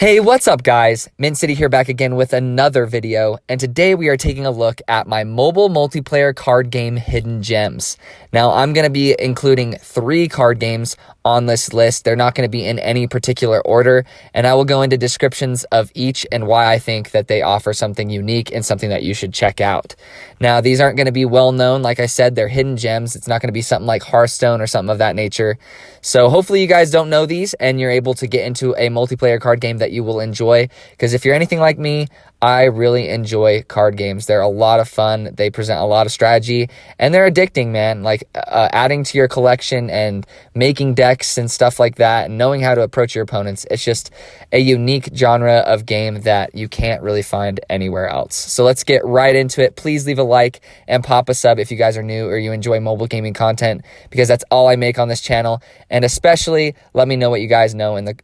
Hey, what's up guys? Mint City here back again with another video, and today we are taking a look at my mobile multiplayer card game Hidden Gems. Now, I'm going to be including 3 card games on this list. They're not going to be in any particular order, and I will go into descriptions of each and why I think that they offer something unique and something that you should check out. Now, these aren't going to be well known. Like I said, they're hidden gems. It's not going to be something like Hearthstone or something of that nature. So hopefully you guys don't know these and you're able to get into a multiplayer card game that you will enjoy, because if you're anything like me, I really enjoy card games. They're a lot of fun. They present a lot of strategy, and they're addicting, man. Like adding to your collection and making decks and stuff like that, and knowing how to approach your opponents. It's just a unique genre of game that you can't really find anywhere else. So let's get right into it. Please leave a like and pop a sub if you guys are new or you enjoy mobile gaming content, because that's all I make on this channel. And especially let me know what you guys know in the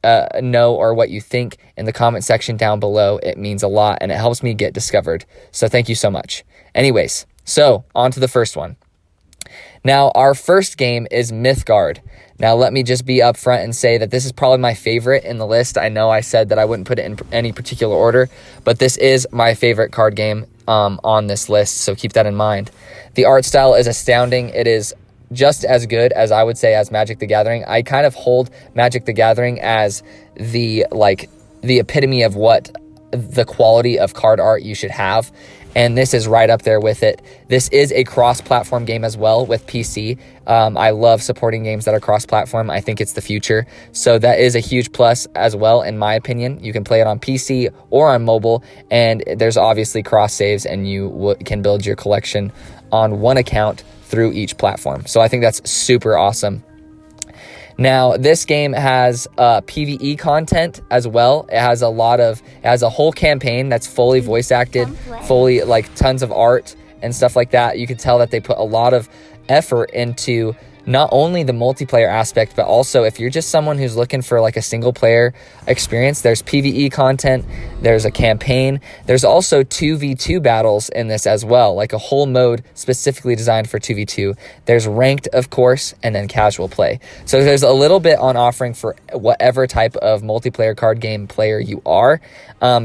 or what you think in the comment section down below. It means a lot, and it helps me get discovered. So thank you so much. Anyways, so on to the first one. Now, our first game is Mythgard. Now, let me just be upfront and say that this is probably my favorite in the list. I know I said that I wouldn't put it in any particular order, but this is my favorite card game on this list, so keep that in mind. The art style is astounding. It is just as good as, I would say, as Magic the Gathering. I kind of hold Magic the Gathering as the epitome of what the quality of card art you should have, and this is right up there with it. This is a cross-platform game as well with PC. I love supporting games that are cross-platform. I think it's the future, so that is a huge plus as well, in my opinion. You can play it on PC or on mobile, and there's obviously cross saves, and you can build your collection on one account through each platform. So I think that's super awesome. Now, this game has PvE content as well. It has a whole campaign that's fully voice acted, fully tons of art and stuff like that. You can tell that they put a lot of effort into not only the multiplayer aspect, but also if you're just someone who's looking for a single player experience, there's PvE content, there's a campaign, there's also 2v2 battles in this as well, like a whole mode specifically designed for 2v2. There's ranked, of course, and then casual play. So there's a little bit on offering for whatever type of multiplayer card game player you are.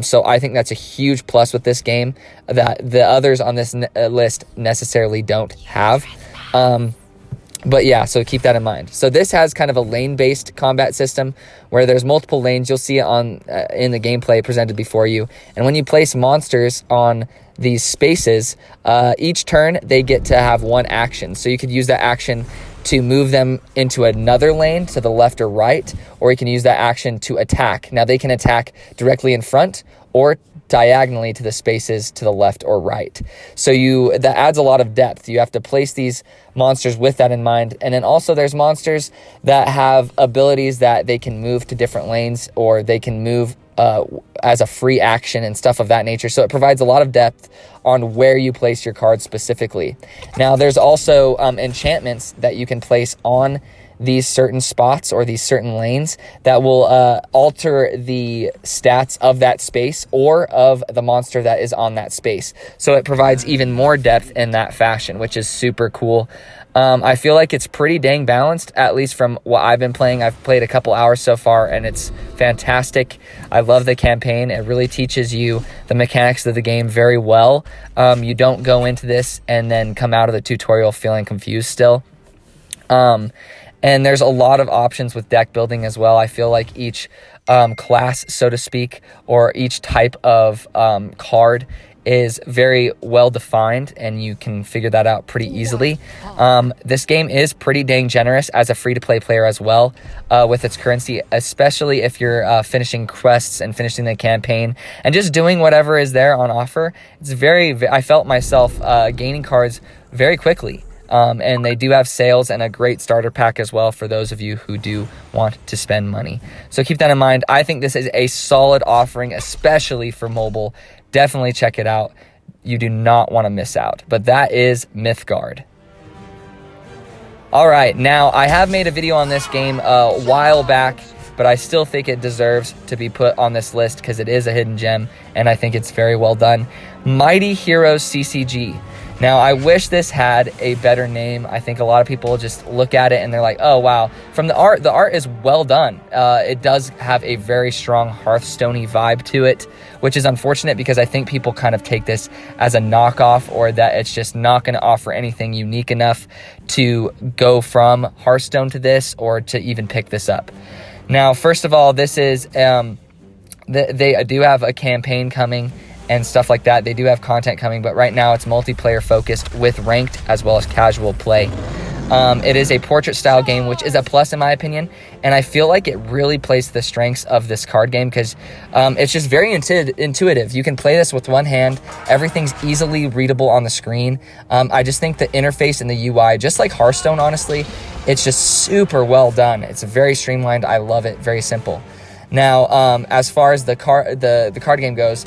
So I think that's a huge plus with this game that the others on this list necessarily don't have. But yeah, so keep that in mind. So this has kind of a lane-based combat system where there's multiple lanes. You'll see it in the gameplay presented before you. And when you place monsters on these spaces, each turn they get to have one action. So you could use that action to move them into another lane to the left or right, or you can use that action to attack. Now they can attack directly in front or diagonally to the spaces to the left or right. So that adds a lot of depth. You have to place these monsters with that in mind. And then also there's monsters that have abilities that they can move to different lanes, or they can move as a free action and stuff of that nature. So it provides a lot of depth on where you place your cards specifically. Now there's also enchantments that you can place on these certain spots or these certain lanes that will alter the stats of that space or of the monster that is on that space. So it provides even more depth in that fashion, which is super cool. I feel like it's pretty dang balanced, at least from what I've been playing. I've played a couple hours so far, and it's fantastic. I love the campaign. It really teaches you the mechanics of the game very well. You don't go into this and then come out of the tutorial feeling confused still. And there's a lot of options with deck building as well. I feel like each class, so to speak, or each type of card is very well defined, and you can figure that out pretty easily. This game is pretty dang generous as a free-to-play player as well with its currency, especially if you're finishing quests and finishing the campaign and just doing whatever is there on offer. I felt myself gaining cards very quickly. And they do have sales and a great starter pack as well for those of you who do want to spend money. So keep that in mind. I think this is a solid offering, especially for mobile. Definitely check it out. You do not want to miss out. But that is Mythgard. All right, now I have made a video on this game a while back. but I still think it deserves to be put on this list because it is a hidden gem, and I think it's very well done. Mighty Heroes CCG. Now, I wish this had a better name. I think a lot of people just look at it and they're like, oh, wow. From the art is well done. It does have a very strong Hearthstone-y vibe to it, which is unfortunate because I think people kind of take this as a knockoff, or that it's just not going to offer anything unique enough to go from Hearthstone to this or to even pick this up. Now, first of all, this is, they do have a campaign coming and stuff like that. They do have content coming, but right now it's multiplayer focused with ranked as well as casual play. It is a portrait style game, which is a plus in my opinion, and I feel like it really plays to the strengths of this card game because it's just very intuitive. You can play this with one hand. Everything's easily readable on the screen. I just think the interface and the UI, just like Hearthstone, honestly, it's just super well done. It's very streamlined. I love it. Very simple. Now, as far as the card game goes,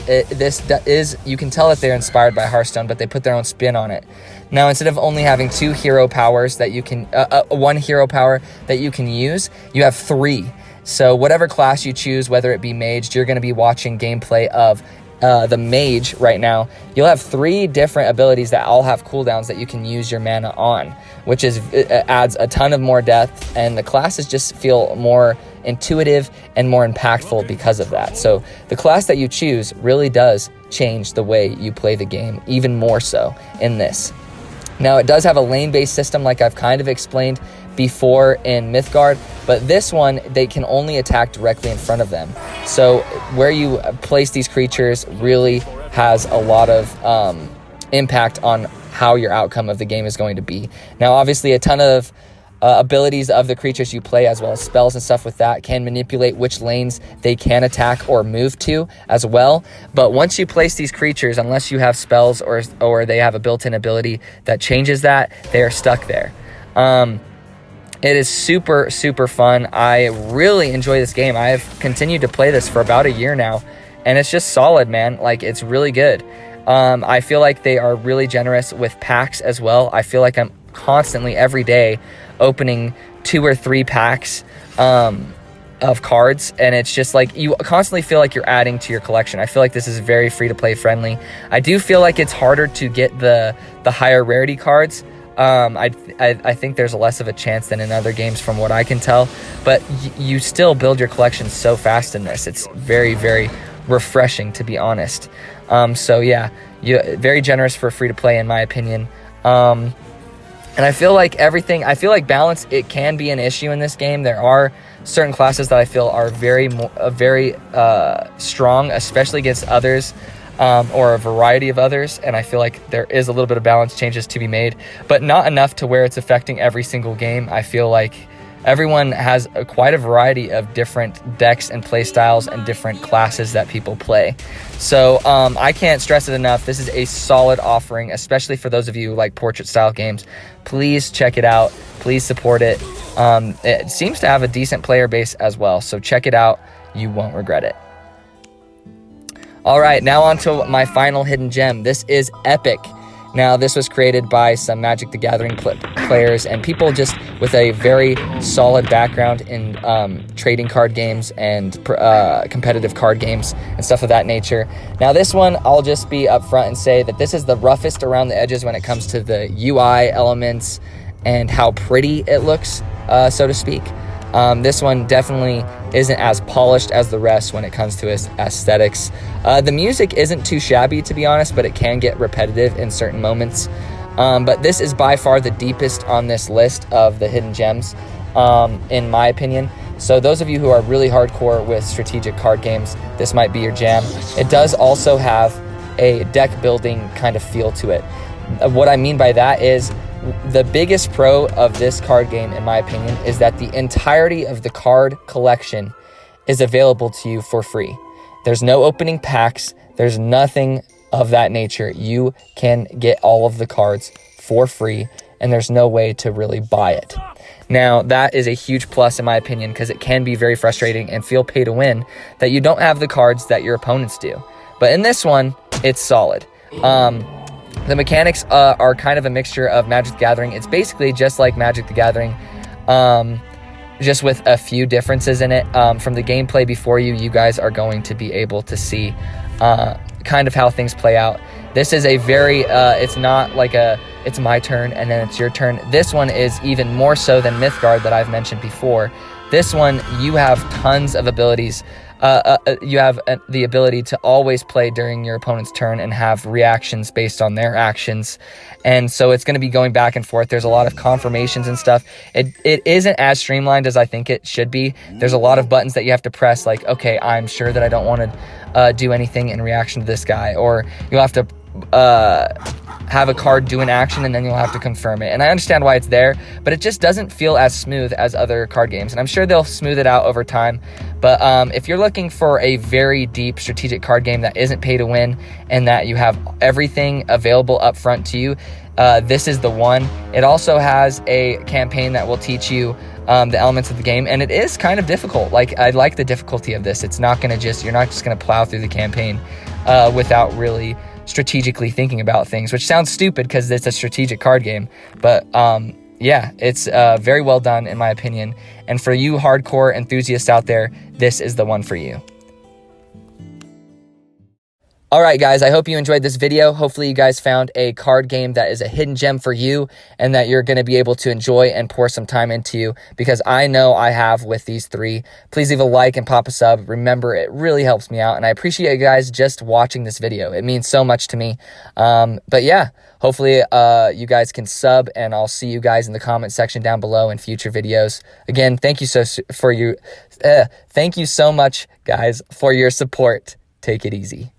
you can tell that they're inspired by Hearthstone, but they put their own spin on it. Now, instead of only having two hero powers that you can, one hero power that you can use, you have three. So whatever class you choose, whether it be mage, you're going to be watching gameplay of the mage right now. You'll have three different abilities that all have cooldowns that you can use your mana on, which adds a ton of more depth, and the classes just feel more intuitive and more impactful because of that. So the class that you choose really does change the way you play the game, even more so in this. Now, it does have a lane-based system like I've kind of explained before in Mythgard, but this one, they can only attack directly in front of them. So where you place these creatures really has a lot of impact on how your outcome of the game is going to be. Now, obviously, a ton of abilities of the creatures you play, as well as spells and stuff with that, can manipulate which lanes they can attack or move to as well. But once you place these creatures, unless you have spells or they have a built-in ability that changes that, they are stuck there. It is super, super fun. I really enjoy this game. I have continued to play this for about a year now, and it's just solid, man. Like, it's really good. I feel like they are really generous with packs as well. I feel like I'm constantly, every day, opening 2 or 3 packs of cards, and it's just like you constantly feel like you're adding to your collection. I feel like this is very free-to-play friendly. I do feel like it's harder to get the higher rarity cards. I think there's less of a chance than in other games from what I can tell, but you still build your collection so fast in this. It's very, very refreshing, to be honest. So yeah, very generous for free to play in my opinion. And I feel like balance, it can be an issue in this game. There are certain classes that I feel are very strong, especially against others, or a variety of others, and I feel like there is a little bit of balance changes to be made, but not enough to where it's affecting every single game. I feel like everyone has quite a variety of different decks and play styles and different classes that people play. So I can't stress it enough. This is a solid offering, especially for those of you who like portrait style games. Please check it out. Please support it. It seems to have a decent player base as well, so check it out. You won't regret it. All right, now on to my final hidden gem. This is Epic. Now, this was created by some Magic the Gathering players and people just with a very solid background in trading card games and competitive card games and stuff of that nature. Now, this one, I'll just be upfront and say that this is the roughest around the edges when it comes to the UI elements and how pretty it looks, so to speak. This one definitely isn't as polished as the rest when it comes to its aesthetics. The music isn't too shabby, to be honest, but it can get repetitive in certain moments. But this is by far the deepest on this list of the hidden gems, in my opinion. So those of you who are really hardcore with strategic card games, this might be your jam. It does also have a deck building kind of feel to it. What I mean by that is, the biggest pro of this card game, in my opinion, is that the entirety of the card collection is available to you for free. There's no opening packs. There's nothing of that nature. You can get all of the cards for free, and there's no way to really buy it. Now, that is a huge plus, in my opinion, because it can be very frustrating and feel pay to win that you don't have the cards that your opponents do. But in this one, it's solid. The mechanics are kind of a mixture of Magic the Gathering. It's basically just like Magic the Gathering. just with a few differences in it. From the gameplay before you guys are going to be able to see kind of how things play out. This is a very, it's not like it's my turn and then it's your turn. This one is even more so than Mythgard that I've mentioned before. This one, you have tons of abilities. You have the ability to always play during your opponent's turn and have reactions based on their actions. And so it's going to be going back and forth. There's a lot of confirmations and stuff. It isn't as streamlined as I think it should be. There's a lot of buttons that you have to press, like, okay, I'm sure that I don't want to do anything in reaction to this guy. Or you'll have to have a card do an action and then you'll have to confirm it. And I understand why it's there, but it just doesn't feel as smooth as other card games. And I'm sure they'll smooth it out over time. But if you're looking for a very deep strategic card game that isn't pay to win and that you have everything available up front to you, this is the one. It also has a campaign that will teach you the elements of the game, and it is kind of difficult. Like, I like the difficulty of this. It's not going to you're not just going to plow through the campaign without really strategically thinking about things, which sounds stupid because it's a strategic card game. But yeah, it's very well done in my opinion. And for you hardcore enthusiasts out there, this is the one for you. Alright guys, I hope you enjoyed this video. Hopefully you guys found a card game that is a hidden gem for you and that you're going to be able to enjoy and pour some time into, because I know I have with these three. Please leave a like and pop a sub. Remember, it really helps me out, and I appreciate you guys just watching this video. It means so much to me. But yeah, hopefully you guys can sub, and I'll see you guys in the comment section down below in future videos. Again, thank you so much guys for your support. Take it easy.